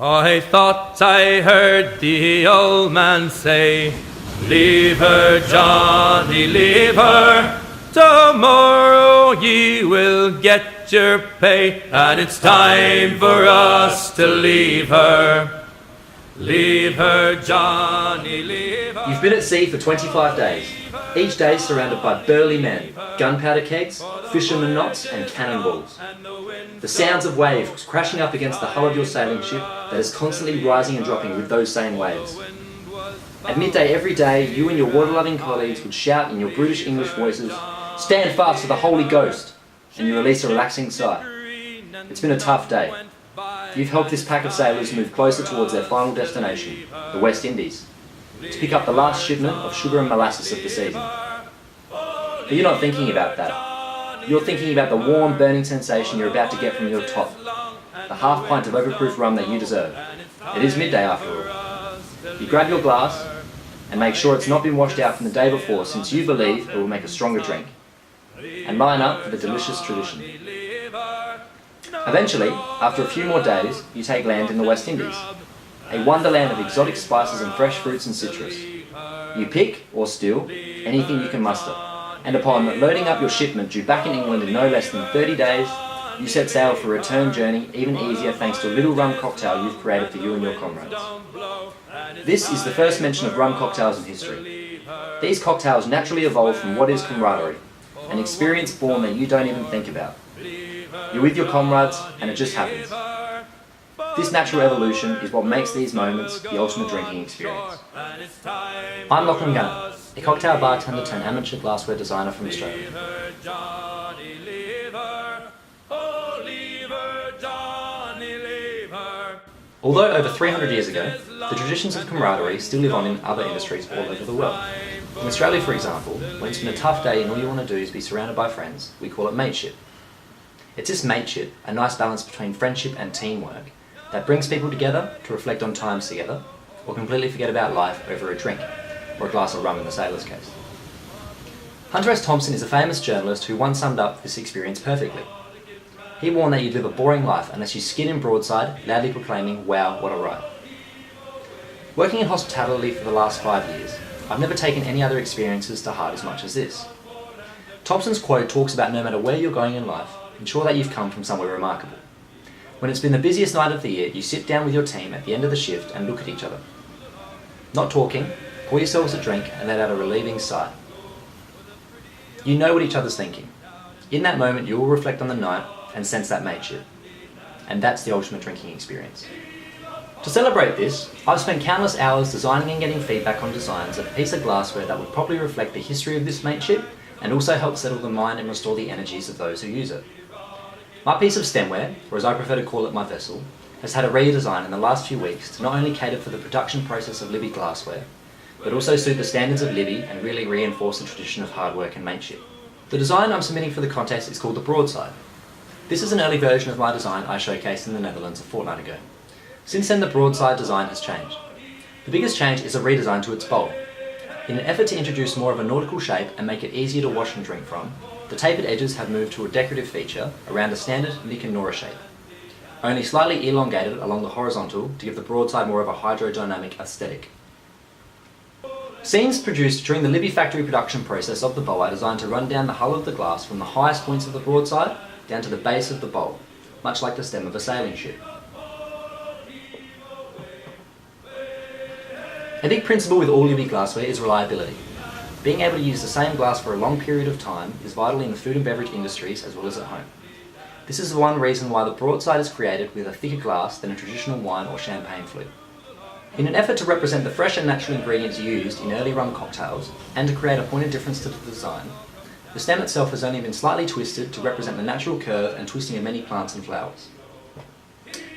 I thought I heard the old man say, "Leave her, Johnny, leave her. Tomorrow ye will get your pay, and it's time for us to leave her. Leave her, Johnny, leave her." You've been at sea for 25 days, each day surrounded by burly men, gunpowder kegs, fishermen knots and cannonballs. The sounds of waves crashing up against the hull of your sailing ship that is constantly rising and dropping with those same waves. At midday every day, you and your water-loving colleagues would shout in your brutish English voices, "Stand fast to the Holy Ghost," and you release a relaxing sigh. It's been a tough day. You've helped this pack of sailors move closer towards their final destination, the West Indies, to pick up the last shipment of sugar and molasses of the season. But you're not thinking about that. You're thinking about the warm, burning sensation you're about to get from your top, the half pint of overproof rum that you deserve. It is midday after all. You grab your glass and make sure it's not been washed out from the day before, since you believe it will make a stronger drink, and line up for the delicious tradition. Eventually, after a few more days, you take land in the West Indies, a wonderland of exotic spices and fresh fruits and citrus. You pick, or steal, anything you can muster, and upon loading up your shipment due back in England in no less than 30 days, you set sail for a return journey even easier thanks to a little rum cocktail you've created for you and your comrades. This is the first mention of rum cocktails in history. These cocktails naturally evolved from what is camaraderie, an experience born that you don't even think about. You're with your comrades and it just happens. This natural evolution is what makes these moments the ultimate drinking experience. I'm Lachlan, a cocktail bartender turned amateur glassware designer from Australia. Although over 300 years ago, the traditions of camaraderie still live on in other industries all over the world. In Australia, for example, when it's been a tough day and all you want to do is be surrounded by friends, we call it mateship. It's this mateship, a nice balance between friendship and teamwork, that brings people together to reflect on times together, or completely forget about life over a drink, or a glass of rum in the sailor's case. Hunter S. Thompson is a famous journalist who once summed up this experience perfectly. He warned that you'd live a boring life unless you skid in Broadside, loudly proclaiming, "Wow, what a ride." Working in hospitality for the last 5 years, I've never taken any other experiences to heart as much as this. Thompson's quote talks about no matter where you're going in life, ensure that you've come from somewhere remarkable. When it's been the busiest night of the year, you sit down with your team at the end of the shift and look at each other. Not talking, pour yourselves a drink and let out a relieving sigh. You know what each other's thinking. In that moment, you will reflect on the night and sense that mateship. And that's the ultimate drinking experience. To celebrate this, I've spent countless hours designing and getting feedback on designs of a piece of glassware that would properly reflect the history of this mateship and also help settle the mind and restore the energies of those who use it. My piece of stemware, or as I prefer to call it, my vessel, has had a redesign in the last few weeks to not only cater for the production process of Libbey glassware, but also suit the standards of Libbey and really reinforce the tradition of hard work and mateship. The design I'm submitting for the contest is called the Broadside. This is an early version of my design I showcased in the Netherlands a fortnight ago. Since then, the Broadside design has changed. The biggest change is a redesign to its bowl. In an effort to introduce more of a nautical shape and make it easier to wash and drink from, the tapered edges have moved to a decorative feature around a standard Nick and Nora shape, only slightly elongated along the horizontal to give the Broadside more of a hydrodynamic aesthetic. Scenes produced during the Libbey factory production process of the bowl are designed to run down the hull of the glass from the highest points of the Broadside down to the base of the bowl, much like the stem of a sailing ship. A big principle with all Libbey glassware is reliability. Being able to use the same glass for a long period of time is vital in the food and beverage industries as well as at home. This is one reason why the Broadside is created with a thicker glass than a traditional wine or champagne flute. In an effort to represent the fresh and natural ingredients used in early rum cocktails, and to create a point of difference to the design, the stem itself has only been slightly twisted to represent the natural curve and twisting of many plants and flowers.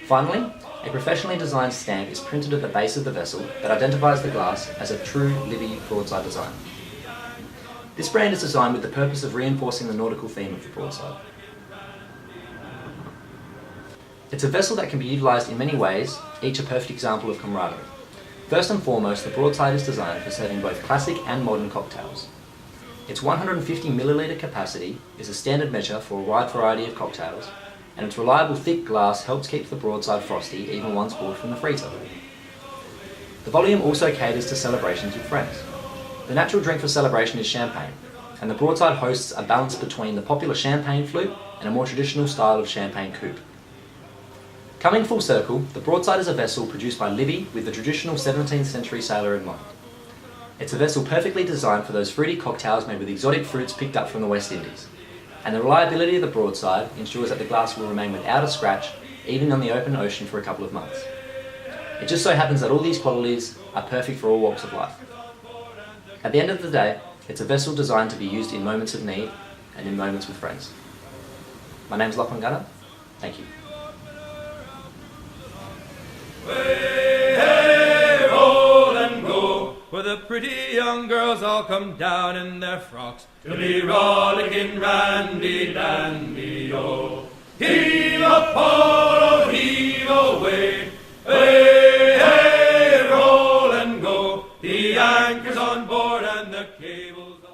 Finally, a professionally designed stamp is printed at the base of the vessel that identifies the glass as a true Libbey Broadside design. This brand is designed with the purpose of reinforcing the nautical theme of the Broadside. It's a vessel that can be utilised in many ways, each a perfect example of camaraderie. First and foremost, the Broadside is designed for serving both classic and modern cocktails. Its 150 milliliter capacity is a standard measure for a wide variety of cocktails, and its reliable thick glass helps keep the Broadside frosty even once bought from the freezer. The volume also caters to celebrations with friends. The natural drink for celebration is champagne, and the Broadside hosts a balance between the popular champagne flute and a more traditional style of champagne coupe. Coming full circle, the Broadside is a vessel produced by Libbey with the traditional 17th century sailor in mind. It's a vessel perfectly designed for those fruity cocktails made with exotic fruits picked up from the West Indies. And the reliability of the Broadside ensures that the glass will remain without a scratch, even on the open ocean for a couple of months. It just so happens that all these qualities are perfect for all walks of life. At the end of the day, it's a vessel designed to be used in moments of need and in moments with friends. My name's Lachlan. Thank you. Way, hey, roll and go, where the pretty young girls all come down in their frocks to be rollicking randy dandy, oh. Heave a pole, heave away, hey, hey, roll and go, the anchor's on board and the cable's on.